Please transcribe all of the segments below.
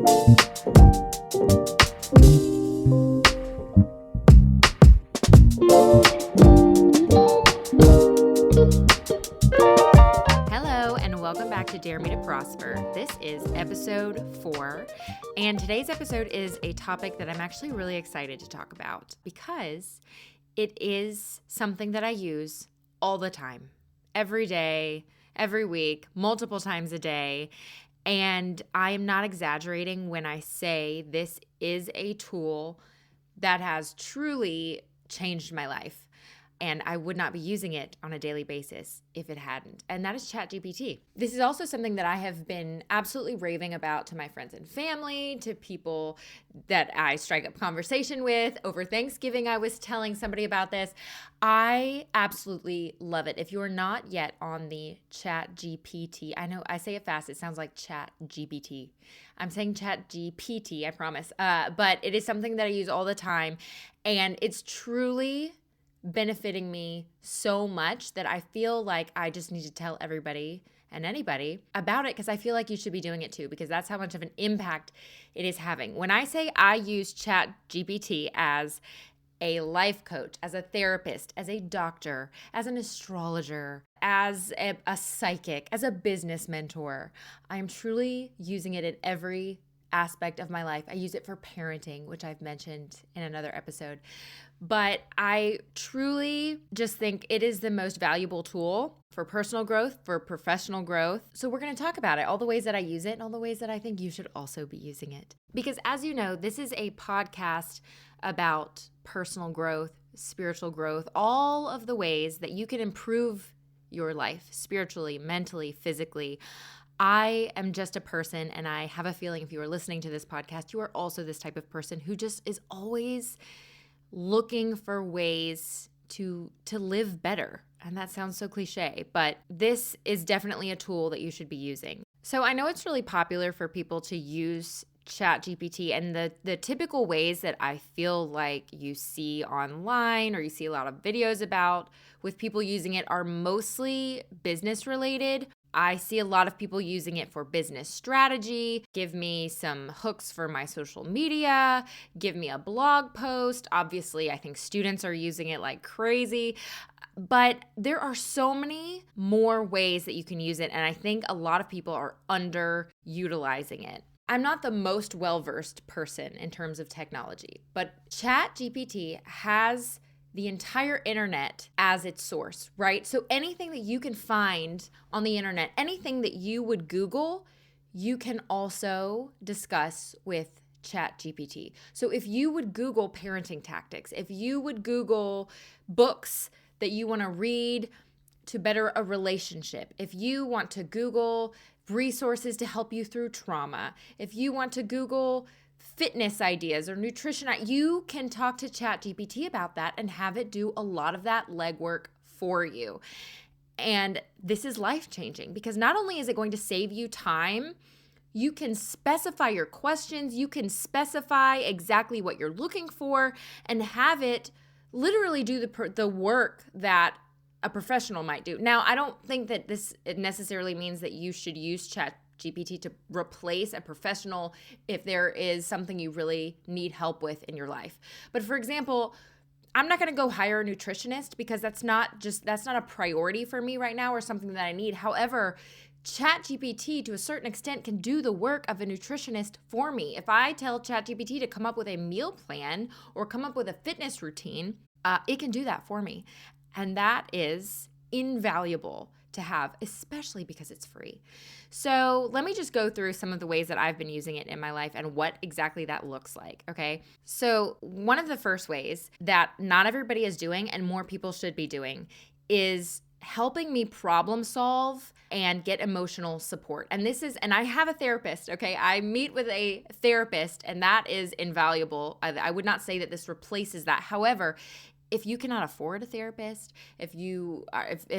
Hello, and welcome back to Dare Me to Prosper. This is episode 4, and today's episode is a topic that I'm actually really excited to talk about because it is something that I use all the time, every day, every week, multiple times a day, and I am not exaggerating when I say this is a tool that has truly changed my life. And I would not be using it on a daily basis if it hadn't. And that is ChatGPT. This is also something that I have been absolutely raving about to my friends and family, to people that I strike up conversation with. Over Thanksgiving, I was telling somebody about this. I absolutely love it. If you're not yet on the ChatGPT, I know I say it fast. It sounds like ChatGPT. I'm saying ChatGPT, I promise. But it is something that I use all the time. And it's truly benefiting me so much that I feel like I just need to tell everybody and anybody about it, because I feel like you should be doing it too, because that's how much of an impact it is having. When I say I use ChatGPT as a life coach, as a therapist, as a doctor, as an astrologer, as a psychic, as a business mentor, I am truly using it in every aspect of my life. I use it for parenting, which I've mentioned in another episode. But I truly just think it is the most valuable tool for personal growth, for professional growth. So we're going to talk about it, all the ways that I use it and all the ways that I think you should also be using it. Because as you know, this is a podcast about personal growth, spiritual growth, all of the ways that you can improve your life spiritually, mentally, physically. I am just a person, and I have a feeling if you are listening to this podcast, you are also this type of person who just is always looking for ways to live better. And that sounds so cliche, but this is definitely a tool that you should be using. So I know it's really popular for people to use ChatGPT, and the typical ways that I feel like you see online or you see a lot of videos about with people using it are mostly business related. I see a lot of people using it for business strategy, give me some hooks for my social media, give me a blog post. Obviously, I think students are using it like crazy, but there are so many more ways that you can use it, and I think a lot of people are underutilizing it. I'm not the most well-versed person in terms of technology, but ChatGPT has the entire internet as its source, right? So anything that you can find on the internet, anything that you would Google, you can also discuss with ChatGPT. So if you would Google parenting tactics, if you would Google books that you want to read to better a relationship, if you want to Google resources to help you through trauma, if you want to Google fitness ideas or nutrition, you can talk to ChatGPT about that and have it do a lot of that legwork for you. And this is life-changing because not only is it going to save you time, you can specify your questions, you can specify exactly what you're looking for and have it literally do the work that a professional might do. Now, I don't think that it necessarily means that you should use ChatGPT to replace a professional if there is something you really need help with in your life. But for example, I'm not going to go hire a nutritionist because that's not a priority for me right now or something that I need. However, ChatGPT to a certain extent can do the work of a nutritionist for me. If I tell ChatGPT to come up with a meal plan or come up with a fitness routine, it can do that for me. And that is invaluable to have, especially because it's free. So let me just go through some of the ways that I've been using it in my life and what exactly that looks like, okay? So one of the first ways that not everybody is doing and more people should be doing is helping me problem solve and get emotional support. And I have a therapist, okay? I meet with a therapist, and that is invaluable. I would not say that this replaces that. However, if you cannot afford a therapist, if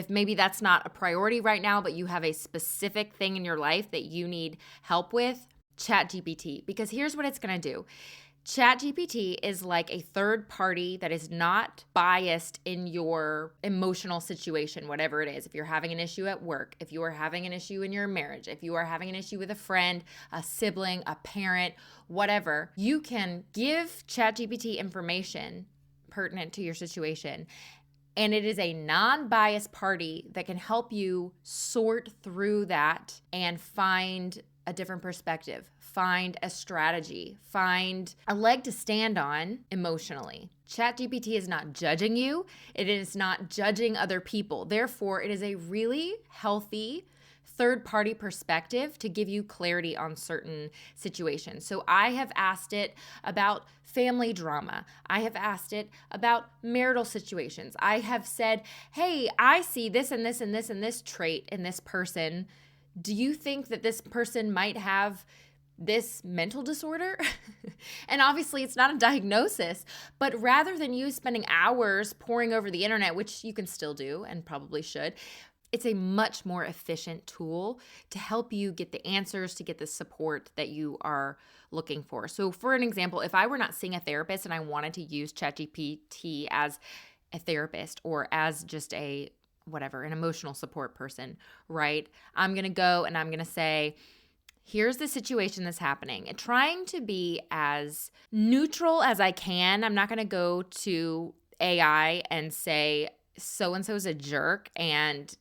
maybe that's not a priority right now, but you have a specific thing in your life that you need help with, ChatGPT. Because here's what it's going to do. ChatGPT is like a third party that is not biased in your emotional situation, whatever it is. If you're having an issue at work, if you are having an issue in your marriage, if you are having an issue with a friend, a sibling, a parent, whatever, you can give ChatGPT information pertinent to your situation. And it is a non-biased party that can help you sort through that and find a different perspective, find a strategy, find a leg to stand on emotionally. ChatGPT is not judging you. It is not judging other people. Therefore, it is a really healthy third-party perspective to give you clarity on certain situations. So I have asked it about family drama. I have asked it about marital situations. I have said, hey, I see this and this and this and this trait in this person. Do you think that this person might have this mental disorder? And obviously it's not a diagnosis, but rather than you spending hours poring over the internet, which you can still do and probably should, it's a much more efficient tool to help you get the answers, to get the support that you are looking for. So for an example, if I were not seeing a therapist and I wanted to use ChatGPT as a therapist or as just an emotional support person, right? I'm going to go and I'm going to say, here's the situation that's happening, and trying to be as neutral as I can. I'm not going to go to AI and say, so-and-so is a jerk and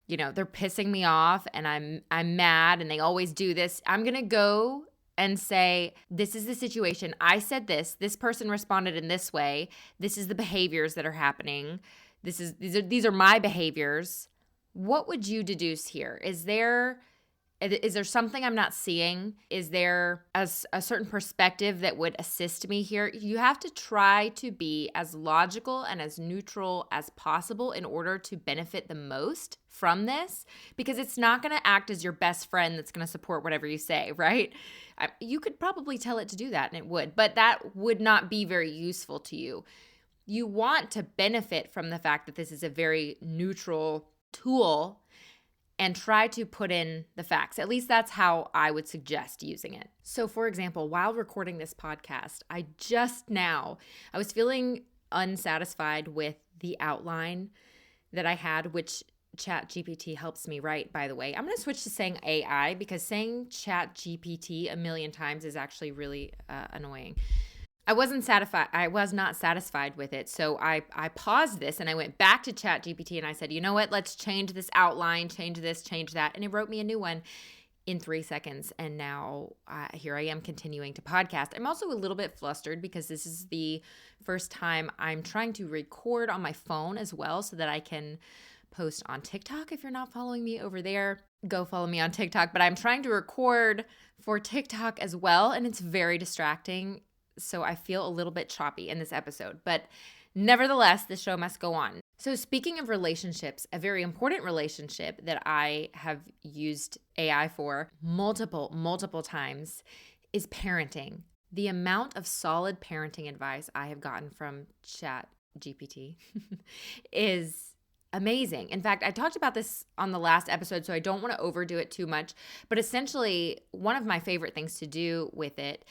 they're pissing me off and I'm mad and they always do this. I'm going to go and say, this is the situation. I said this person responded in this way. This is the behaviors that are happening. These are my behaviors. What would you deduce here? Is there something I'm not seeing? Is there a certain perspective that would assist me here? You have to try to be as logical and as neutral as possible in order to benefit the most from this, because it's not going to act as your best friend that's going to support whatever you say, right? You could probably tell it to do that and it would, but that would not be very useful to you. You want to benefit from the fact that this is a very neutral tool and try to put in the facts. At least that's how I would suggest using it. So for example, while recording this podcast, I was feeling unsatisfied with the outline that I had, which ChatGPT helps me write, by the way. I'm going to switch to saying AI because saying ChatGPT a million times is actually really annoying. I was not satisfied with it. So I paused this and I went back to ChatGPT and I said, you know what, let's change this outline, change this, change that. And it wrote me a new one in 3 seconds. And now here I am continuing to podcast. I'm also a little bit flustered because this is the first time I'm trying to record on my phone as well so that I can post on TikTok. If you're not following me over there, go follow me on TikTok. But I'm trying to record for TikTok as well. And it's very distracting. So I feel a little bit choppy in this episode, but nevertheless, the show must go on. So speaking of relationships, a very important relationship that I have used AI for multiple times is parenting. The amount of solid parenting advice I have gotten from ChatGPT is amazing. In fact, I talked about this on the last episode, so I don't want to overdo it too much, but essentially one of my favorite things to do with it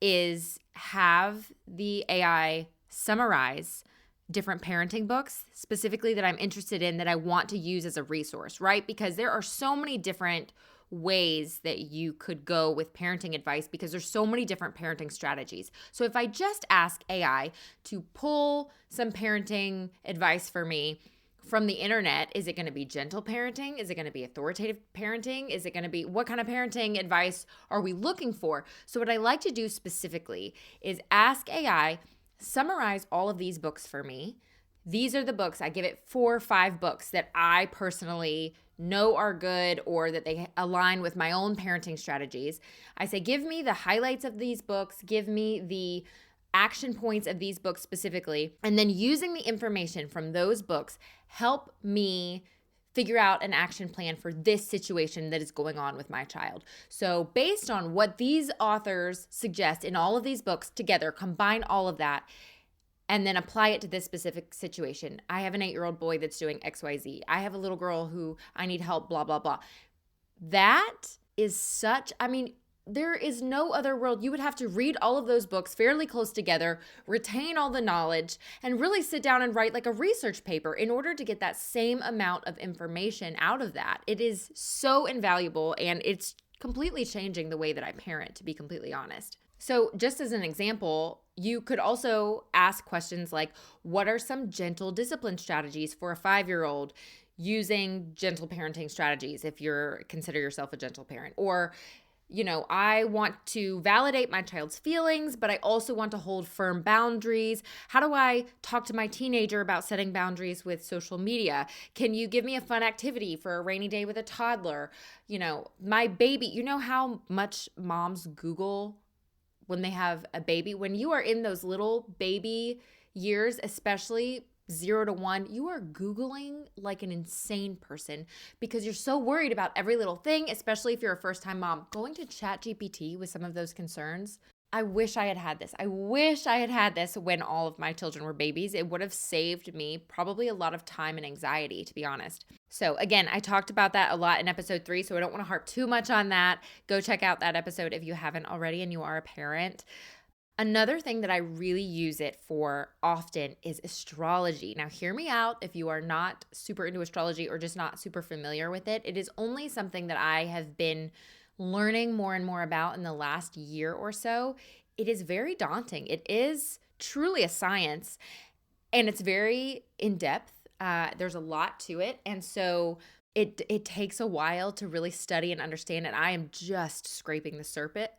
is have the AI summarize different parenting books specifically that I'm interested in, that I want to use as a resource, right? Because there are so many different ways that you could go with parenting advice because there's so many different parenting strategies. So if I just ask AI to pull some parenting advice for me from the internet, is it going to be gentle parenting? Is it going to be authoritative parenting? Is it going to be, what kind of parenting advice are we looking for? So what I like to do specifically is ask AI, summarize all of these books for me. These are the books. I give it 4 or 5 books that I personally know are good or that they align with my own parenting strategies. I say, give me the highlights of these books. Give me the action points of these books specifically, and then using the information from those books, help me figure out an action plan for this situation that is going on with my child. So based on what these authors suggest in all of these books together, combine all of that and then apply it to this specific situation. I have an 8-year-old boy that's doing XYZ. I have a little girl who I need help, blah, blah, blah. That is there is no other world. You would have to read all of those books fairly close together, retain all the knowledge, and really sit down and write like a research paper in order to get that same amount of information out of that. It is so invaluable, and it's completely changing the way that I parent, to be completely honest. So just as an example, you could also ask questions like, what are some gentle discipline strategies for a 5-year-old using gentle parenting strategies if you're consider yourself a gentle parent? Or, I want to validate my child's feelings, but I also want to hold firm boundaries. How do I talk to my teenager about setting boundaries with social media? Can you give me a fun activity for a rainy day with a toddler? My baby, you know how much moms Google when they have a baby? When you are in those little baby years, especially 0 to 1, you are Googling like an insane person because you're so worried about every little thing, especially if you're a first-time mom. Going to ChatGPT with some of those concerns, I wish I had had this. I wish I had had this when all of my children were babies. It would have saved me probably a lot of time and anxiety, to be honest. So again, I talked about that a lot in episode 3, so I don't want to harp too much on that. Go check out that episode if you haven't already and you are a parent. Another thing that I really use it for often is astrology. Now, hear me out if you are not super into astrology or just not super familiar with it. It is only something that I have been learning more and more about in the last year or so. It is very daunting. It is truly a science, and it's very in-depth. There's a lot to it, and so it takes a while to really study and understand, and I am just scraping the surface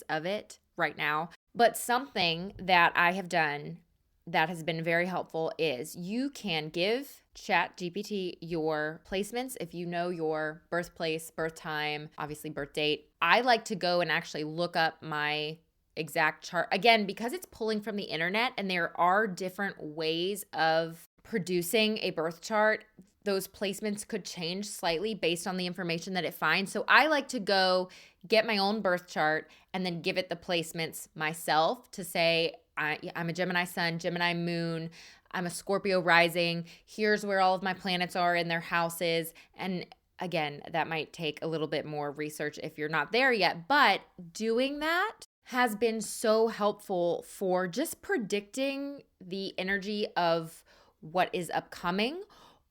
of it right now. But something that I have done that has been very helpful is you can give ChatGPT your placements if you know your birthplace, birth time, obviously birth date. I like to go and actually look up my exact chart again because it's pulling from the internet, and there are different ways of producing a birth chart. Those placements could change slightly based on the information that it finds. So I like to go get my own birth chart and then give it the placements myself to say, I'm a Gemini sun, Gemini moon, I'm a Scorpio rising. Here's where all of my planets are in their houses. And again, that might take a little bit more research if you're not there yet. But doing that has been so helpful for just predicting the energy of what is upcoming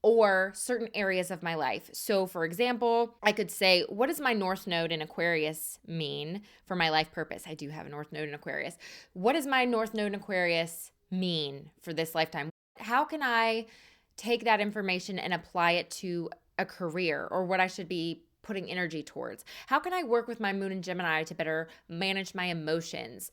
or certain areas of my life. So for example, I could say, what does my North Node in Aquarius mean for my life purpose? I do have a North Node in Aquarius. What does my North Node in Aquarius mean for this lifetime? How can I take that information and apply it to a career or what I should be putting energy towards? How can I work with my moon in Gemini to better manage my emotions?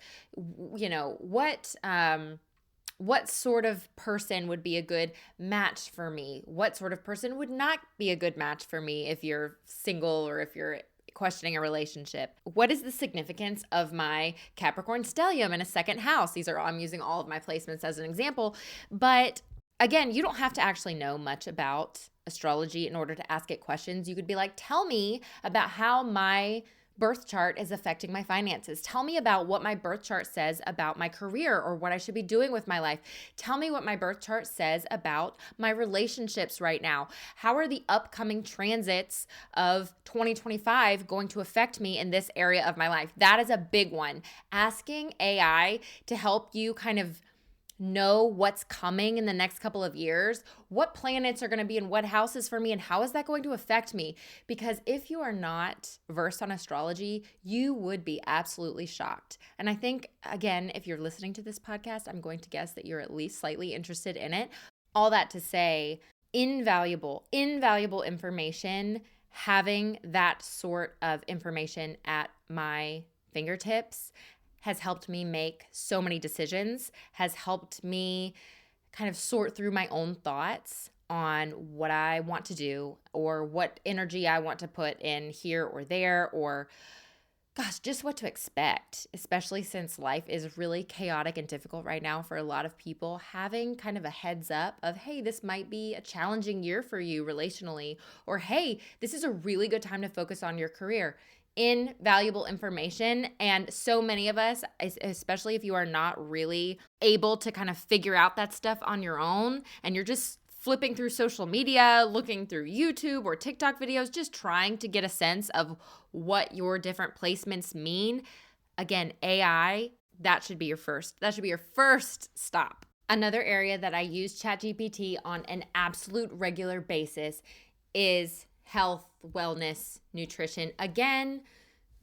What sort of person would be a good match for me? What sort of person would not be a good match for me if you're single or if you're questioning a relationship? What is the significance of my Capricorn stellium in a second house? I'm using all of my placements as an example. But again, you don't have to actually know much about astrology in order to ask it questions. You could be like, tell me about how my birth chart is affecting my finances. Tell me about what my birth chart says about my career or what I should be doing with my life. Tell me what my birth chart says about my relationships right now. How are the upcoming transits of 2025 going to affect me in this area of my life? That is a big one. Asking AI to help you kind of know what's coming in the next couple of years, what planets are going to be in what houses for me, and how is that going to affect me? Because if you are not versed on astrology, you would be absolutely shocked. And I think, again, if you're listening to this podcast, I'm going to guess that you're at least slightly interested in it. All that to say, invaluable information. Having that sort of information at my fingertips has helped me make so many decisions, has helped me kind of sort through my own thoughts on what I want to do or what energy I want to put in here or there, or gosh, just what to expect, especially since life is really chaotic and difficult right now for a lot of people. Having kind of a heads up of, hey, this might be a challenging year for you relationally, or hey, this is a really good time to focus on your career. Invaluable information. And so many of us, especially if you are not really able to kind of figure out that stuff on your own and you're just flipping through social media, looking through YouTube or TikTok videos, just trying to get a sense of what your different placements mean. Again, AI, that should be your first stop. Another area that I use ChatGPT on an absolute regular basis is health, wellness, nutrition. Again,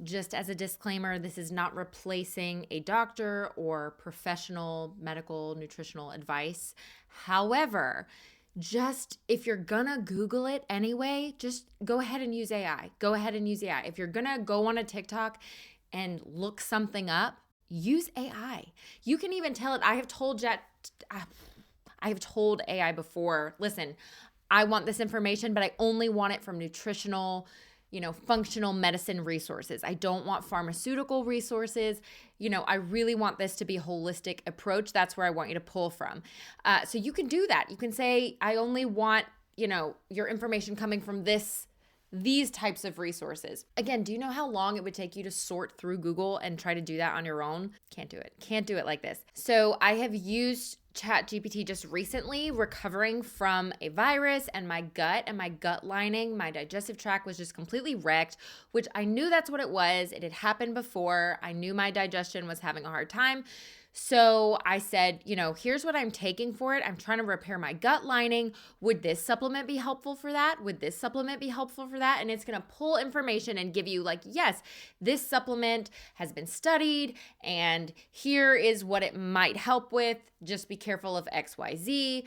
just as a disclaimer, this is not replacing a doctor or professional medical nutritional advice. However, just if you're gonna Google it anyway, just go ahead and use AI. If you're gonna go on a TikTok and look something up, use AI. You can even tell it. I have told AI before, listen, I want this information, but I only want it from nutritional, functional medicine resources. I don't want pharmaceutical resources. I really want this to be a holistic approach. That's where I want you to pull from. So you can do that. You can say, I only want, your information coming from these types of resources. Again, do you know how long it would take you to sort through Google and try to do that on your own? Can't do it like this. So I have used ChatGPT just recently, recovering from a virus and my gut lining, my digestive tract was just completely wrecked, which I knew that's what it was. It had happened before. I knew my digestion was having a hard time. So I said, here's what I'm taking for it. I'm trying to repair my gut lining. Would this supplement be helpful for that? Would this supplement be helpful for that? And it's going to pull information and give you yes, this supplement has been studied and here is what it might help with. Just be careful of XYZ.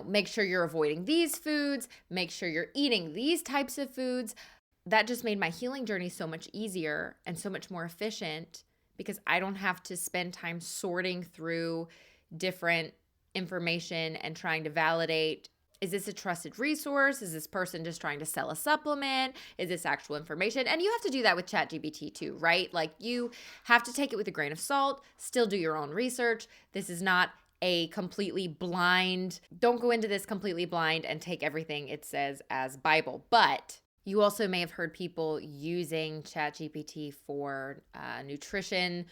Make sure you're avoiding these foods. Make sure you're eating these types of foods. That just made my healing journey so much easier and so much more efficient, because I don't have to spend time sorting through different information and trying to validate, is this a trusted resource? Is this person just trying to sell a supplement? Is this actual information? And you have to do that with ChatGPT too, right? You have to take it with a grain of salt, still do your own research. This is not a completely blind, don't go into this completely blind and take everything it says as Bible. But you also may have heard people using ChatGPT for nutrition,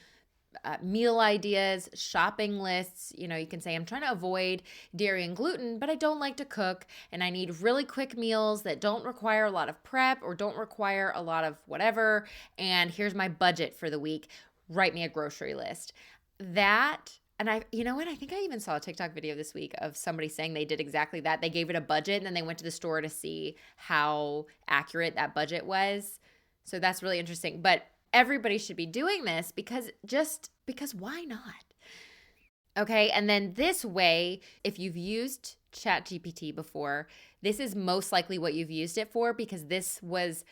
meal ideas, shopping lists. You can say, I'm trying to avoid dairy and gluten, but I don't like to cook, and I need really quick meals that don't require a lot of prep or don't require a lot of whatever, and here's my budget for the week. Write me a grocery list. And I think I even saw a TikTok video this week of somebody saying they did exactly that. They gave it a budget and then they went to the store to see how accurate that budget was. So that's really interesting. But everybody should be doing this because why not? Okay. And then this way, if you've used ChatGPT before, this is most likely what you've used it for, because this was,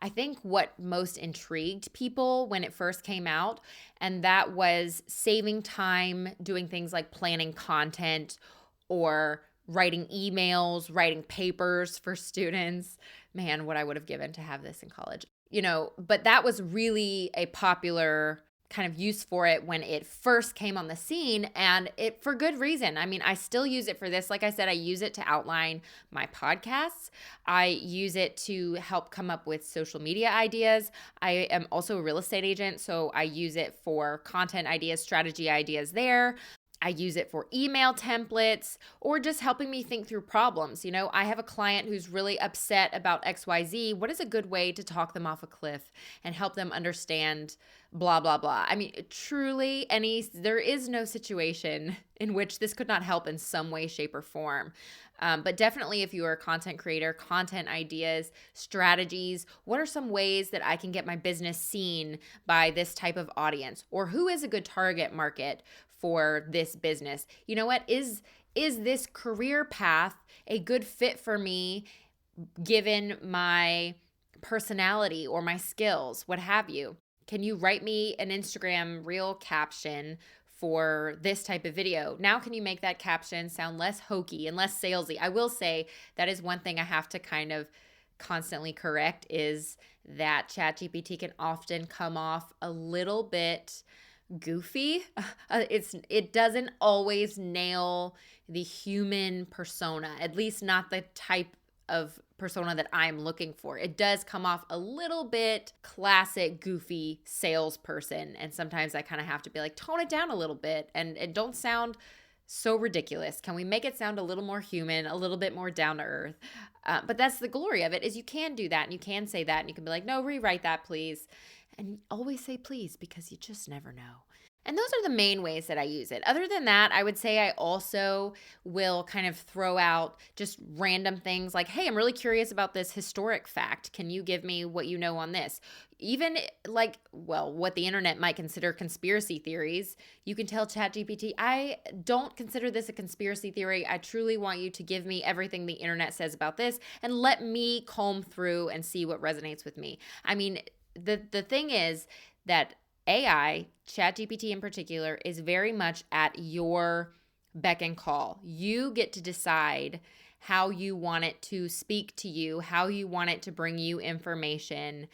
I think, what most intrigued people when it first came out, and that was saving time doing things like planning content or writing emails, writing papers for students. Man, what I would have given to have this in college. But that was really a popular kind of use for it when it first came on the scene, and it for good reason. I mean, I still use it for this. Like I said, I use it to outline my podcasts. I use it to help come up with social media ideas. I am also a real estate agent, so I use it for content ideas, strategy ideas there. I use it for email templates or just helping me think through problems. I have a client who's really upset about XYZ. What is a good way to talk them off a cliff and help them understand blah, blah, blah? I mean, truly, there is no situation in which this could not help in some way, shape, or form. But definitely if you are a content creator, content ideas, strategies, what are some ways that I can get my business seen by this type of audience? Or who is a good target market for this business? You know what? Is this career path a good fit for me given my personality or my skills, what have you? Can you write me an Instagram reel caption for this type of video? Now, can you make that caption sound less hokey and less salesy? I will say that is one thing I have to kind of constantly correct, is that ChatGPT can often come off a little bit goofy. It doesn't always nail the human persona, at least not the type of persona that I'm looking for. It does come off a little bit classic goofy salesperson, and sometimes I kind of have to be like, tone it down a little bit and don't sound so ridiculous. Can we make it sound a little more human, a little bit more down to earth? But that's the glory of it, is you can do that and you can say that and you can be like, no, rewrite that, please. And always say please, because you just never know. And those are the main ways that I use it. Other than that, I would say I also will kind of throw out just random things like, hey, I'm really curious about this historic fact. Can you give me what you know on this? Even like, well, what the internet might consider conspiracy theories, you can tell ChatGPT, I don't consider this a conspiracy theory. I truly want you to give me everything the internet says about this and let me comb through and see what resonates with me. I mean, the thing is that AI, ChatGPT in particular, is very much at your beck and call. You get to decide how you want it to speak to you, how you want it to bring you information.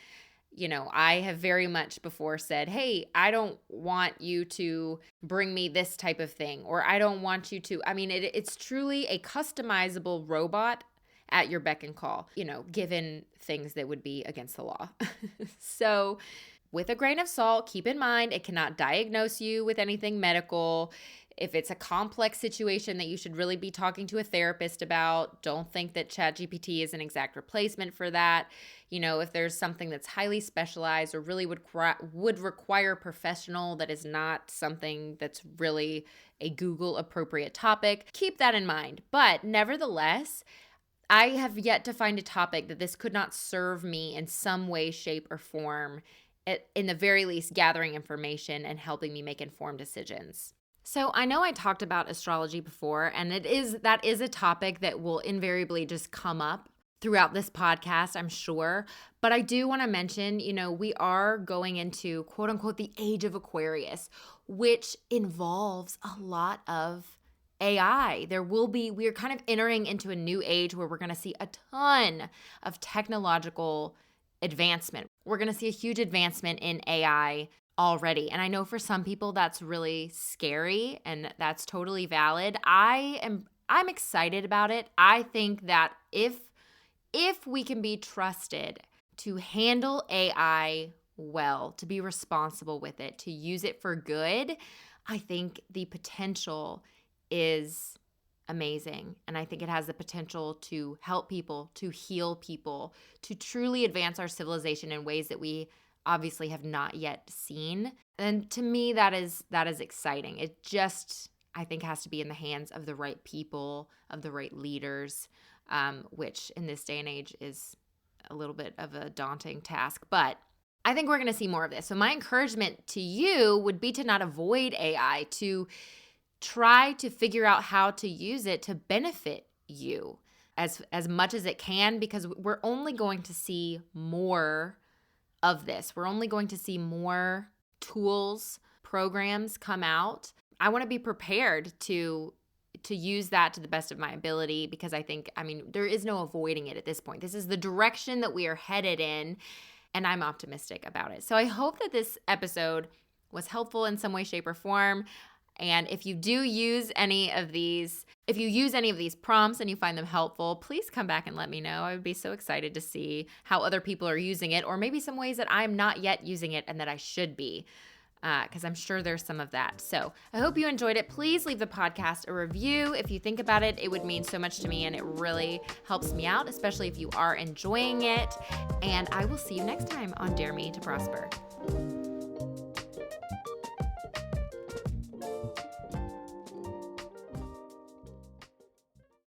You know, I have very much before said, hey, I don't want you to bring me this type of thing, or I don't want you to. I mean, it's truly a customizable robot at your beck and call, you know, given things that would be against the law. So, with a grain of salt, keep in mind it cannot diagnose you with anything medical. If it's a complex situation that you should really be talking to a therapist about, don't think that ChatGPT is an exact replacement for that. You know, if there's something that's highly specialized or really would require a professional that is not something that's really a Google appropriate topic, keep that in mind. But nevertheless, I have yet to find a topic that this could not serve me in some way, shape, or form, in the very least gathering information and helping me make informed decisions. So I know I talked about astrology before, and that is a topic that will invariably just come up throughout this podcast, I'm sure. But I do want to mention, you know, we are going into quote unquote the age of Aquarius, which involves a lot of AI. We're kind of entering into a new age where we're going to see a ton of technological advancement. We're going to see a huge advancement in AI already. And I know for some people that's really scary, and that's totally valid. I'm excited about it. I think that if we can be trusted to handle AI well, to be responsible with it, to use it for good, I think the potential is amazing. And I think it has the potential to help people, to heal people, to truly advance our civilization in ways that we obviously have not yet seen. And to me, that is exciting. It just, I think, has to be in the hands of the right people, of the right leaders, which in this day and age is a little bit of a daunting task. But I think we're going to see more of this. So my encouragement to you would be to not avoid AI, to try to figure out how to use it to benefit you as much as it can, because we're only going to see more of this. We're only going to see more tools, programs come out. I want to be prepared to use that to the best of my ability, because I think, I mean, there is no avoiding it at this point. This is the direction that we are headed in, and I'm optimistic about it. So I hope that this episode was helpful in some way, shape, or form. And if you do use any of these prompts and you find them helpful, please come back and let me know. I would be so excited to see how other people are using it, or maybe some ways that I'm not yet using it and that I should be, because I'm sure there's some of that. So I hope you enjoyed it. Please leave the podcast a review. If you think about it, it would mean so much to me, and it really helps me out, especially if you are enjoying it. And I will see you next time on Dare Me to Prosper.